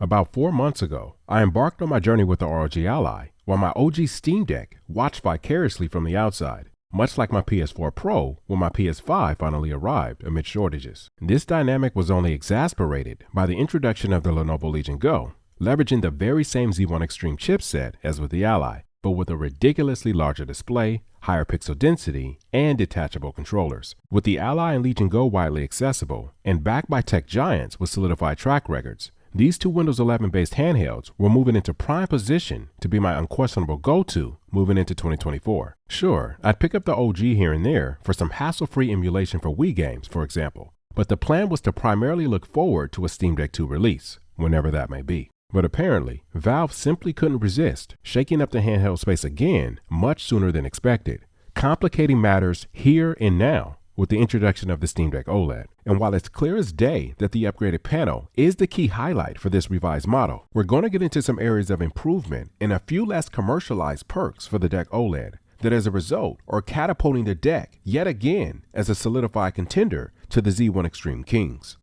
About 4 months ago, I embarked on my journey with the ROG Ally, while my OG Steam Deck watched vicariously from the outside, much like my PS4 Pro when my PS5 finally arrived amid shortages. This dynamic was only exacerbated by the introduction of the Lenovo Legion Go, leveraging the very same Z1 Extreme chipset as with the Ally, but with a ridiculously larger display, higher pixel density, and detachable controllers. With the Ally and Legion Go widely accessible and backed by tech giants with solidified track records, these two Windows 11 based handhelds were moving into prime position to be my unquestionable go-to moving into 2024. Sure, I'd pick up the OG here and there for some hassle-free emulation for Wii games, for example, but the plan was to primarily look forward to a Steam Deck 2 release, whenever that may be. But apparently, Valve simply couldn't resist shaking up the handheld space again much sooner than expected, complicating matters here and now with the introduction of the Steam Deck OLED. And while it's clear as day that the upgraded panel is the key highlight for this revised model, we're going to get into some areas of improvement and a few less commercialized perks for the Deck OLED that as a result are catapulting the Deck yet again as a solidified contender to the Z1 Extreme Kings.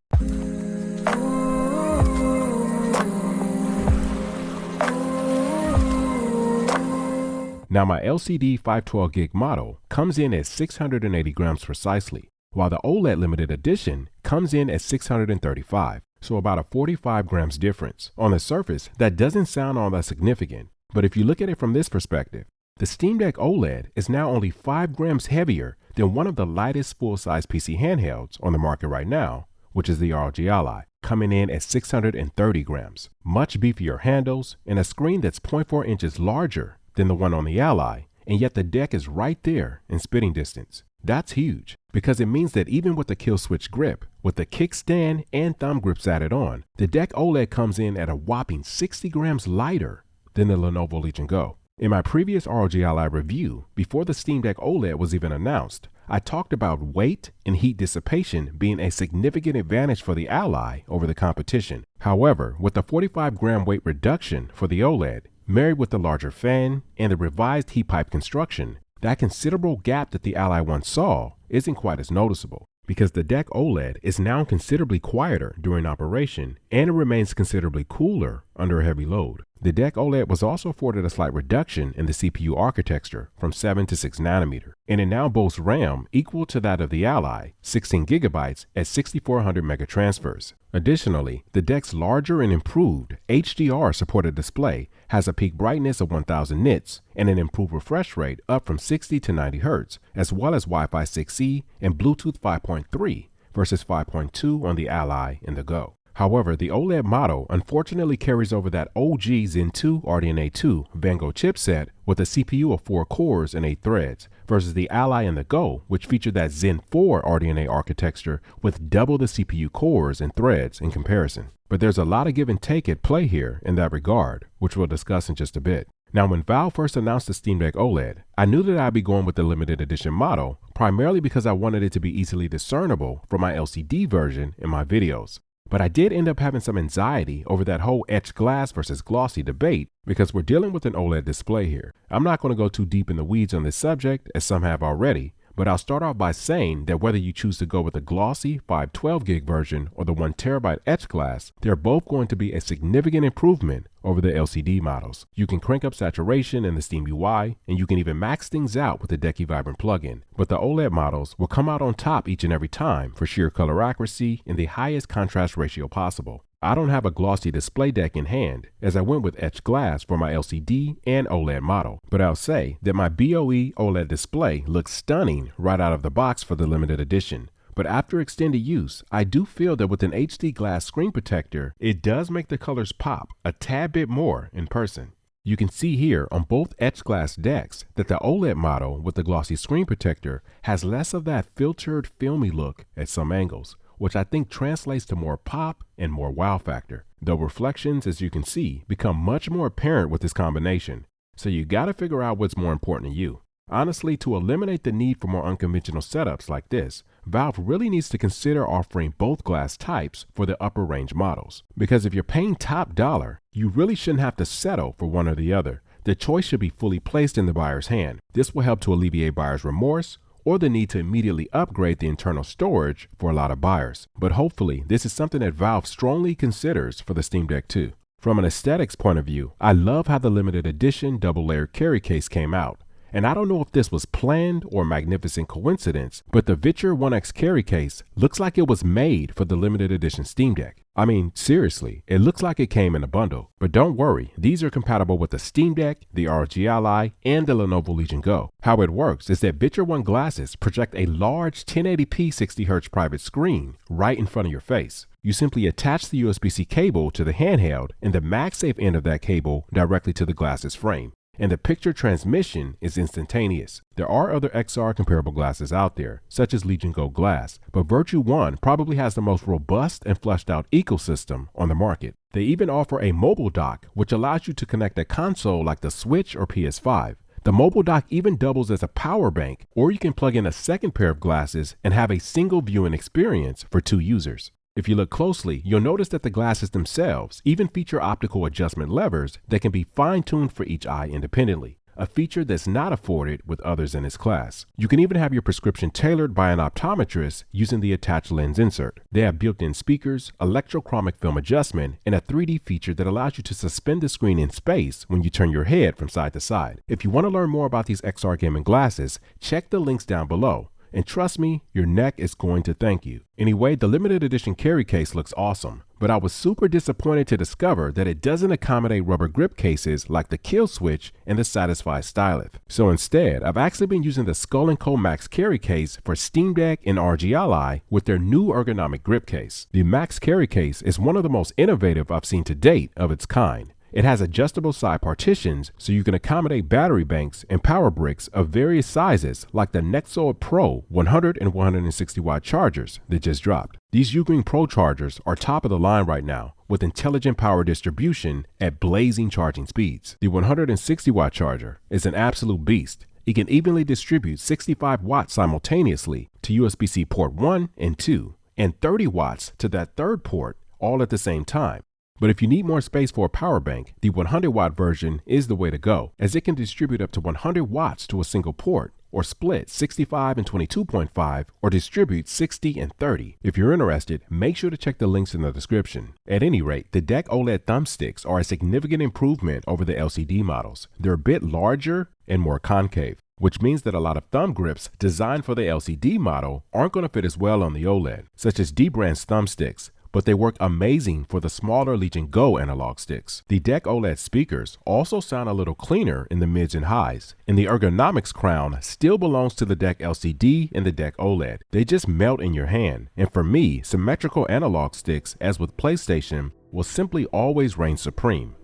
Now my LCD 512GB model comes in at 680 grams precisely, while the OLED limited edition comes in at 635, so about a 45 grams difference. On the surface, that doesn't sound all that significant, but if you look at it from this perspective, the Steam Deck OLED is now only 5 grams heavier than one of the lightest full-size PC handhelds on the market right now, which is the ROG Ally, coming in at 630 grams. Much beefier handles and a screen that's 0.4 inches larger than the one on the Ally, and yet the Deck is right there in spitting distance. That's huge, because it means that even with the kill switch grip, with the kickstand and thumb grips added on, the Deck OLED comes in at a whopping 60 grams lighter than the Lenovo Legion Go. In my previous ROG Ally review, before the Steam Deck OLED was even announced, I talked about weight and heat dissipation being a significant advantage for the Ally over the competition. However, with the 45 gram weight reduction for the OLED, married with the larger fan and the revised heat pipe construction, that considerable gap that the Ally once saw isn't quite as noticeable, because the Deck OLED is now considerably quieter during operation and it remains considerably cooler under a heavy load. The Deck OLED was also afforded a slight reduction in the CPU architecture from 7 to 6 nanometer, and it now boasts RAM equal to that of the Ally, 16 gigabytes at 6400 megatransfers. Additionally, the Deck's larger and improved HDR supported display has a peak brightness of 1000 nits and an improved refresh rate up from 60 to 90 Hz, as well as Wi-Fi 6E and Bluetooth 5.3 versus 5.2 on the Ally and the Go. However, the OLED model unfortunately carries over that OG Zen 2 RDNA 2 Vango chipset with a CPU of 4 cores and 8 threads, versus the Ally and the Go, which feature that Zen 4 RDNA architecture with double the CPU cores and threads in comparison. But there's a lot of give and take at play here in that regard, which we'll discuss in just a bit. Now, when Valve first announced the Steam Deck OLED, I knew that I'd be going with the limited edition model, primarily because I wanted it to be easily discernible from my LCD version in my videos. But I did end up having some anxiety over that whole etched glass versus glossy debate because we're dealing with an OLED display here. I'm not going to go too deep in the weeds on this subject, as some have already, but I'll start off by saying that whether you choose to go with the glossy 512GB version or the 1TB etched glass, they're both going to be a significant improvement over the LCD models. You can crank up saturation in the Steam UI, and you can even max things out with the Decky Vibrant plugin. But the OLED models will come out on top each and every time for sheer color accuracy and the highest contrast ratio possible. I don't have a glossy display deck in hand, as I went with etched glass for my LCD and OLED model, but I'll say that my BOE OLED display looks stunning right out of the box for the limited edition. But after extended use, I do feel that with an HD glass screen protector, it does make the colors pop a tad bit more in person. You can see here on both etched glass decks that the OLED model with the glossy screen protector has less of that filtered, filmy look at some angles, which I think translates to more pop and more wow factor. Though reflections, as you can see, become much more apparent with this combination. So you gotta figure out what's more important to you. Honestly, to eliminate the need for more unconventional setups like this, Valve really needs to consider offering both glass types for the upper range models. Because if you're paying top dollar, you really shouldn't have to settle for one or the other. The choice should be fully placed in the buyer's hand. This will help to alleviate buyer's remorse or the need to immediately upgrade the internal storage for a lot of buyers. But hopefully, this is something that Valve strongly considers for the Steam Deck 2. From an aesthetics point of view, I love how the limited edition double layered carry case came out. And I don't know if this was planned or a magnificent coincidence, but the Viture 1X carry case looks like it was made for the limited edition Steam Deck. I mean, seriously, it looks like it came in a bundle. But don't worry, these are compatible with the Steam Deck, the ROG Ally, and the Lenovo Legion Go. How it works is that Viture 1 glasses project a large 1080p 60Hz private screen right in front of your face. You simply attach the USB-C cable to the handheld and the MagSafe end of that cable directly to the glasses frame. And the picture transmission is instantaneous. There are other XR comparable glasses out there, such as Legion Go Glass, but Viture 1 probably has the most robust and fleshed out ecosystem on the market. They even offer a mobile dock, which allows you to connect a console like the Switch or PS5. The mobile dock even doubles as a power bank, or you can plug in a second pair of glasses and have a single viewing experience for 2 users. If you look closely, you'll notice that the glasses themselves even feature optical adjustment levers that can be fine-tuned for each eye independently, a feature that's not afforded with others in its class. You can even have your prescription tailored by an optometrist using the attached lens insert. They have built-in speakers, electrochromic film adjustment, and a 3D feature that allows you to suspend the screen in space when you turn your head from side to side. If you want to learn more about these XR gaming glasses, check the links down below. And trust me, your neck is going to thank you. Anyway, the limited edition carry case looks awesome, but I was super disappointed to discover that it doesn't accommodate rubber grip cases like the Kill Switch and the Satisfy Stylus. So instead, I've actually been using the Skull & Co Max carry case for Steam Deck and ROG Ally with their new ergonomic grip case. The Max carry case is one of the most innovative I've seen to date of its kind. It has adjustable side partitions so you can accommodate battery banks and power bricks of various sizes like the Nexode Pro 100 and 160 watt chargers that just dropped. These UGREEN Pro chargers are top of the line right now with intelligent power distribution at blazing charging speeds. The 160 watt charger is an absolute beast. It can evenly distribute 65 watts simultaneously to USB-C port 1 and 2 and 30 watts to that third port all at the same time. But if you need more space for a power bank, the 100 watt version is the way to go, as it can distribute up to 100 watts to a single port, or split 65 and 22.5, or distribute 60 and 30. If you're interested, make sure to check the links in the description. At any rate, the Deck OLED thumbsticks are a significant improvement over the LCD models. They're a bit larger and more concave, which means that a lot of thumb grips designed for the LCD model aren't going to fit as well on the OLED, such as D-Brand's thumbsticks, but they work amazing for the smaller Legion Go analog sticks. The Deck OLED speakers also sound a little cleaner in the mids and highs, and the ergonomics crown still belongs to the Deck LCD and the Deck OLED. They just melt in your hand, and for me, symmetrical analog sticks, as with PlayStation, will simply always reign supreme.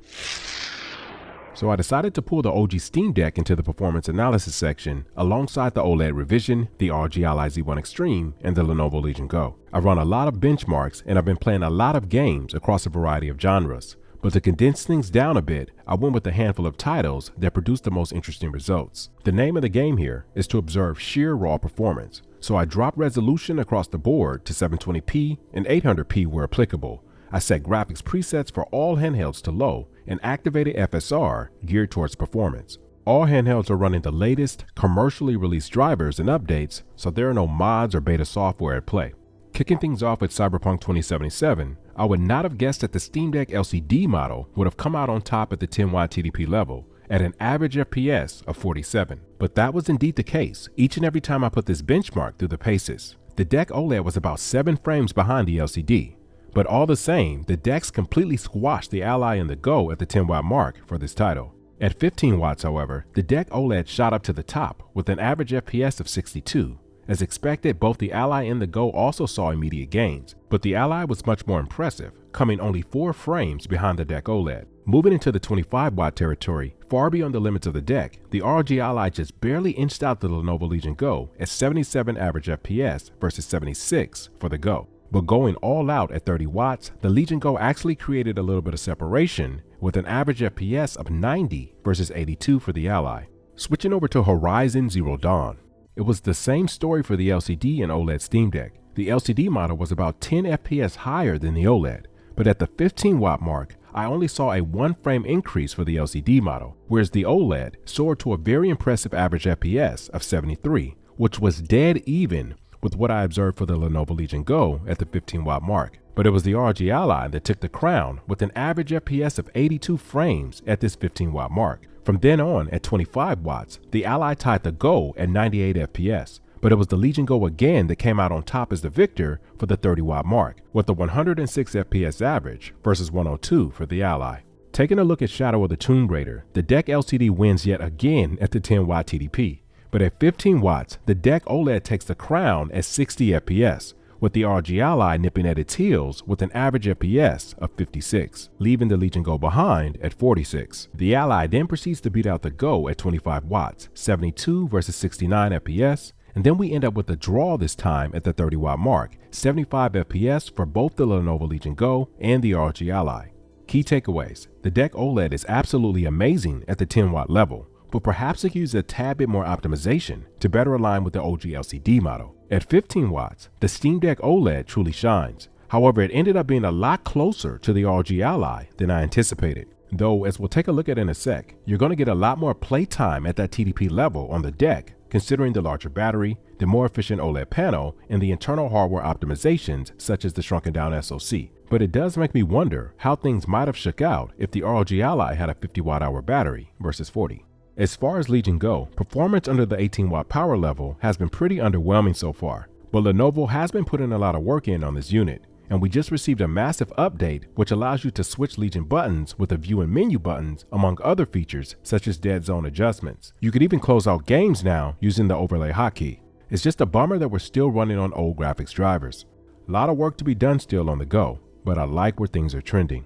So I decided to pull the OG Steam Deck into the performance analysis section alongside the OLED revision, the ROG Ally Z1 Extreme, and the Lenovo Legion Go. I've run a lot of benchmarks and I've been playing a lot of games across a variety of genres. But to condense things down a bit, I went with a handful of titles that produced the most interesting results. The name of the game here is to observe sheer raw performance. So I dropped resolution across the board to 720p and 800p where applicable. I set graphics presets for all handhelds to low and activated FSR geared towards performance. All handhelds are running the latest commercially released drivers and updates, so there are no mods or beta software at play. Kicking things off with Cyberpunk 2077, I would not have guessed that the Steam Deck LCD model would have come out on top at the 10-watt TDP level at an average FPS of 47. But that was indeed the case each and every time I put this benchmark through the paces. The Deck OLED was about 7 frames behind the LCD. But all the same, the Decks completely squashed the Ally and the Go at the 10-watt mark for this title. At 15 watts, however, the Deck OLED shot up to the top with an average FPS of 62. As expected, both the Ally and the Go also saw immediate gains, but the Ally was much more impressive, coming only 4 frames behind the Deck OLED. Moving into the 25-watt territory, far beyond the limits of the Deck, the ROG Ally just barely inched out the Lenovo Legion Go at 77 average FPS versus 76 for the Go. But going all out at 30 watts, the Legion Go actually created a little bit of separation with an average FPS of 90 versus 82 for the Ally. Switching over to Horizon Zero Dawn, it was the same story for the LCD and OLED Steam Deck. The LCD model was about 10 FPS higher than the OLED, but at the 15 watt mark, I only saw a 1 frame increase for the LCD model, whereas the OLED soared to a very impressive average FPS of 73, which was dead even with what I observed for the Lenovo Legion Go at the 15 watt mark. But it was the ROG Ally that took the crown with an average FPS of 82 frames at this 15-watt mark. From then on, at 25 watts, the Ally tied the Go at 98 FPS. But it was the Legion Go again that came out on top as the victor for the 30-watt mark, with a 106 FPS average versus 102 for the Ally. Taking a look at Shadow of the Tomb Raider, the DEC LCD wins yet again at the 10-watt TDP. But at 15 watts, the DEC OLED takes the crown at 60 FPS, with the ROG Ally nipping at its heels with an average FPS of 56, leaving the Legion Go behind at 46. The Ally then proceeds to beat out the Go at 25 watts, 72 versus 69 FPS, and then we end up with a draw this time at the 30-watt mark, 75 FPS for both the Lenovo Legion Go and the ROG Ally. Key takeaways: the DEC OLED is absolutely amazing at the 10-watt level, but perhaps it could use a tad bit more optimization to better align with the OG LCD model. At 15 watts, the Steam Deck OLED truly shines. However, it ended up being a lot closer to the ROG Ally than I anticipated. Though, as we'll take a look at in a sec, you're going to get a lot more playtime at that TDP level on the deck, considering the larger battery, the more efficient OLED panel, and the internal hardware optimizations such as the shrunken down SoC. But it does make me wonder how things might have shook out if the ROG Ally had a 50 watt-hour battery versus 40. As far as Legion Go, performance under the 18-watt power level has been pretty underwhelming so far, but Lenovo has been putting a lot of work in on this unit, and we just received a massive update which allows you to switch Legion buttons with the view and menu buttons among other features such as dead zone adjustments. You could even close out games now using the overlay hotkey. It's just a bummer that we're still running on old graphics drivers. A lot of work to be done still on the Go, but I like where things are trending.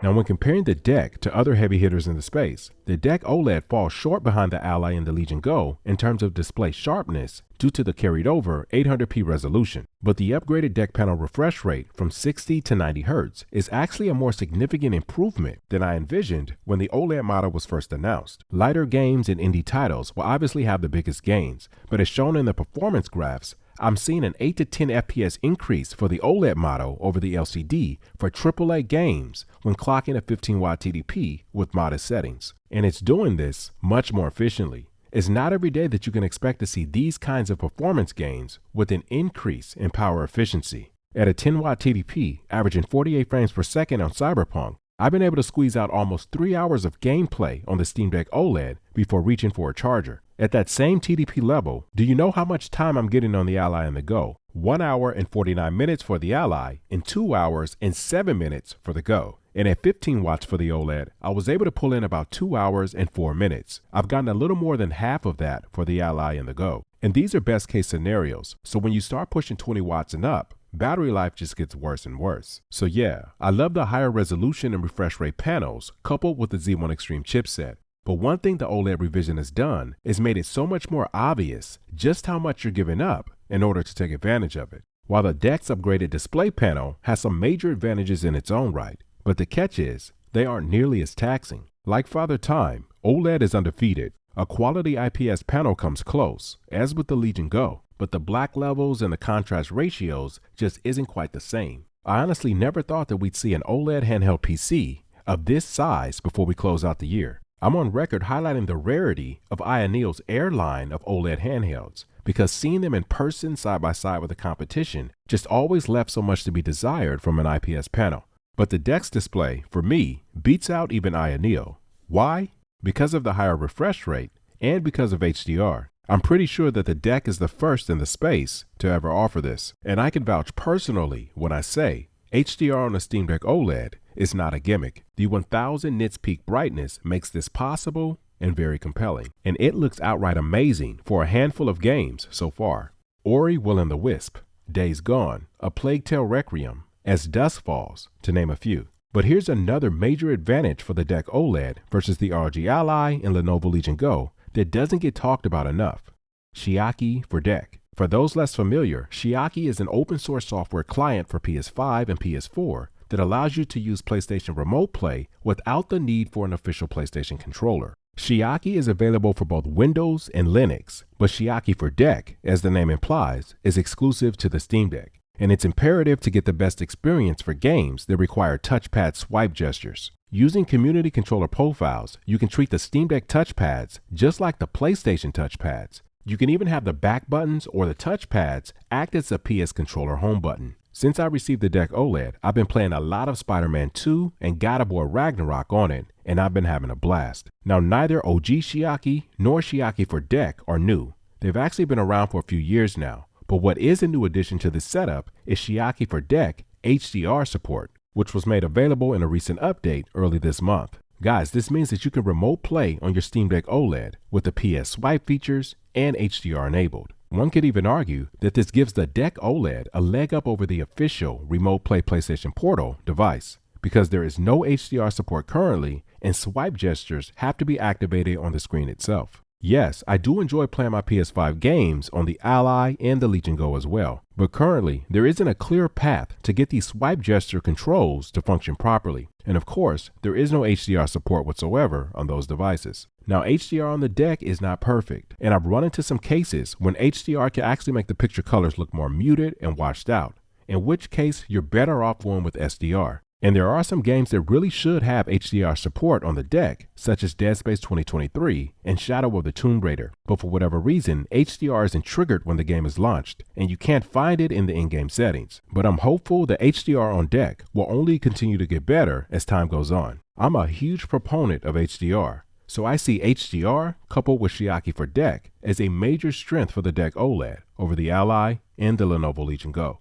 Now, when comparing the DEC to other heavy hitters in the space, the DEC OLED falls short behind the Ally and the Legion Go in terms of display sharpness due to the carried over 800p resolution. But the upgraded DEC panel refresh rate from 60 to 90 Hz is actually a more significant improvement than I envisioned when the OLED model was first announced. Lighter games and indie titles will obviously have the biggest gains, but as shown in the performance graphs, I'm seeing an 8 to 10 FPS increase for the OLED model over the LCD for AAA games when clocking a 15-watt TDP with modest settings. And it's doing this much more efficiently. It's not every day that you can expect to see these kinds of performance gains with an increase in power efficiency. At a 10-watt TDP, averaging 48 frames per second on Cyberpunk, I've been able to squeeze out almost 3 hours of gameplay on the Steam Deck OLED before reaching for a charger. At that same TDP level, do you know how much time I'm getting on the Ally and the Go? 1 hour and 49 minutes for the Ally and 2 hours and 7 minutes for the Go. And at 15 watts for the OLED, I was able to pull in about 2 hours and 4 minutes. I've gotten a little more than half of that for the Ally and the Go. And these are best case scenarios, so when you start pushing 20 watts and up, battery life just gets worse and worse. So yeah, I love the higher resolution and refresh rate panels coupled with the Z1 Extreme chipset. But one thing the OLED revision has done is made it so much more obvious just how much you're giving up in order to take advantage of it. While the DEC's upgraded display panel has some major advantages in its own right, but the catch is they aren't nearly as taxing. Like Father Time, OLED is undefeated. A quality IPS panel comes close, as with the Legion Go, but the black levels and the contrast ratios just isn't quite the same. I honestly never thought that we'd see an OLED handheld PC of this size before we close out the year. I'm on record highlighting the rarity of Ioneal's Air line of OLED handhelds, because seeing them in person side by side with the competition just always left so much to be desired from an IPS panel. But the DEC's display, for me, beats out even Ioneal. Why? Because of the higher refresh rate and because of HDR. I'm pretty sure that the DEC is the first in the space to ever offer this, and I can vouch personally when I say HDR on a Steam Deck OLED is not a gimmick. The 1000 nits peak brightness makes this possible and very compelling, and it looks outright amazing for a handful of games so far. Ori Will and the Wisp, Days Gone, A Plague Tale Requiem, As Dusk Falls, to name a few. But here's another major advantage for the DEC OLED versus the ROG Ally and Lenovo Legion Go that doesn't get talked about enough. Chiaki for DEC. For those less familiar, Chiaki is an open source software client for PS5 and PS4 that allows you to use PlayStation Remote Play without the need for an official PlayStation controller. Chiaki is available for both Windows and Linux, but Chiaki for DEC, as the name implies, is exclusive to the Steam Deck. And it's imperative to get the best experience for games that require touchpad swipe gestures. Using community controller profiles, you can treat the Steam Deck touchpads just like the PlayStation touchpads. You can even have the back buttons or the touchpads act as a PS controller home button. Since I received the deck OLED, I've been playing a lot of Spider-Man 2 and God of War Ragnarok on it, and I've been having a blast. Now, neither OG Shiaki nor Shiaki for deck are new. They've actually been around for a few years now, but what is a new addition to this setup is Shiaki for deck HDR support, which was made available in a recent update early this month. Guys, this means that you can remote play on your Steam Deck OLED with the PS Swipe features and HDR enabled. One could even argue that this gives the deck OLED a leg up over the official Remote Play PlayStation Portal device, because there is no HDR support currently and swipe gestures have to be activated on the screen itself. Yes, I do enjoy playing my PS5 games on the Ally and the Legion Go as well, but currently there isn't a clear path to get these swipe gesture controls to function properly. And of course, there is no HDR support whatsoever on those devices. Now, HDR on the deck is not perfect, and I've run into some cases when HDR can actually make the picture colors look more muted and washed out, in which case you're better off going with SDR. And there are some games that really should have HDR support on the deck, such as Dead Space 2023 and Shadow of the Tomb Raider, but for whatever reason, HDR isn't triggered when the game is launched, and you can't find it in the in-game settings. But I'm hopeful that HDR on deck will only continue to get better as time goes on. I'm a huge proponent of HDR, so I see HDR coupled with Shiaki for deck as a major strength for the deck OLED over the Ally and the Lenovo Legion Go.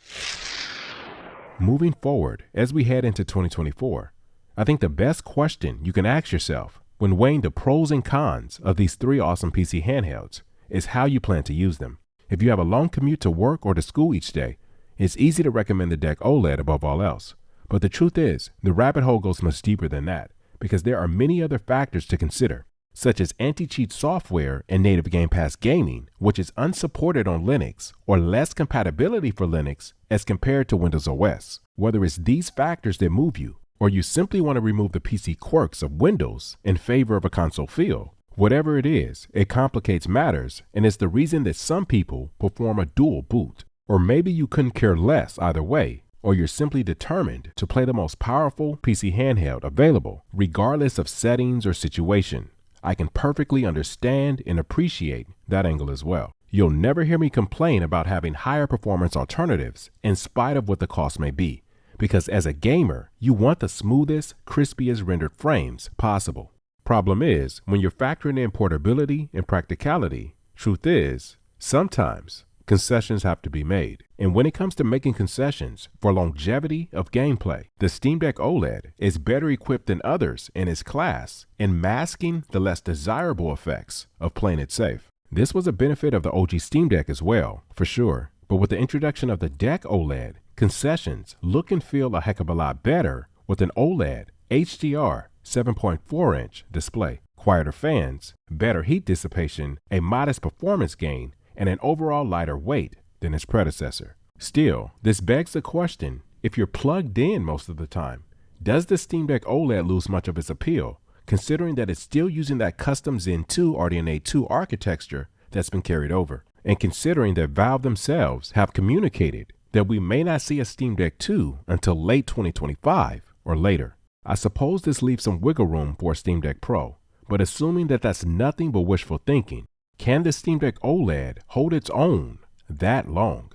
Moving forward, as we head into 2024, I think the best question you can ask yourself when weighing the pros and cons of these three awesome PC handhelds is how you plan to use them. If you have a long commute to work or to school each day, it's easy to recommend the deck OLED above all else. But the truth is, the rabbit hole goes much deeper than that, because there are many other factors to consider, such as anti-cheat software and native Game Pass gaming, which is unsupported on Linux, or less compatibility for Linux as compared to Windows OS. Whether it's these factors that move you, or you simply want to remove the PC quirks of Windows in favor of a console feel, whatever it is, it complicates matters, and it's the reason that some people perform a dual boot. Or maybe you couldn't care less either way, or you're simply determined to play the most powerful PC handheld available, regardless of settings or situation. I can perfectly understand and appreciate that angle as well. You'll never hear me complain about having higher performance alternatives in spite of what the cost may be, because as a gamer, you want the smoothest, crispiest rendered frames possible. Problem is, when you're factoring in portability and practicality, truth is, sometimes concessions have to be made. And when it comes to making concessions for longevity of gameplay, the Steam Deck OLED is better equipped than others in its class in masking the less desirable effects of playing it safe. This was a benefit of the OG Steam Deck as well, for sure, but with the introduction of the deck OLED, concessions look and feel a heck of a lot better with an OLED HDR 7.4-inch display, quieter fans, better heat dissipation, a modest performance gain, and an overall lighter weight than its predecessor. Still, this begs the question, if you're plugged in most of the time, does the Steam Deck OLED lose much of its appeal, considering that it's still using that custom Zen 2 RDNA 2 architecture that's been carried over, and considering that Valve themselves have communicated that we may not see a Steam Deck 2 until late 2025 or later? I suppose this leaves some wiggle room for a Steam Deck Pro, but assuming that that's nothing but wishful thinking, can the Steam Deck OLED hold its own that long?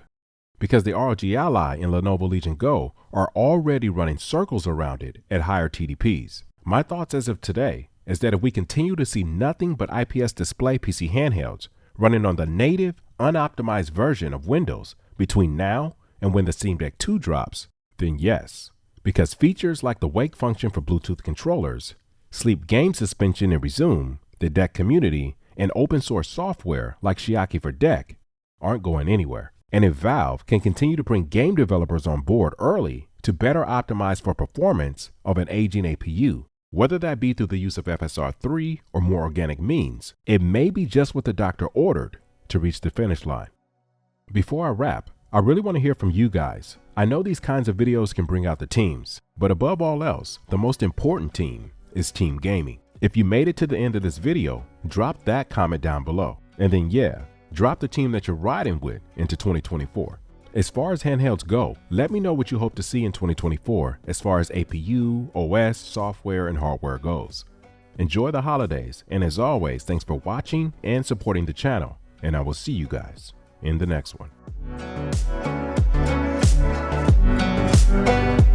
Because the ROG Ally and Lenovo Legion Go are already running circles around it at higher TDPs. My thoughts as of today is that if we continue to see nothing but IPS display PC handhelds running on the native, unoptimized version of Windows between now and when the Steam Deck 2 drops, then yes. Because features like the wake function for Bluetooth controllers, sleep game suspension and resume, the deck community, and open source software like Shiaki for deck aren't going anywhere. And if Valve can continue to bring game developers on board early to better optimize for performance of an aging APU, whether that be through the use of FSR3 or more organic means, it may be just what the doctor ordered to reach the finish line. Before I wrap, I really want to hear from you guys. I know these kinds of videos can bring out the teams, but above all else, the most important team is team gaming. If you made it to the end of this video, drop that comment down below. And then drop the team that you're riding with into 2024. As far as handhelds go, let me know what you hope to see in 2024 as far as APU, OS, software, and hardware goes. Enjoy the holidays, and as always, thanks for watching and supporting the channel, and I will see you guys in the next one. you.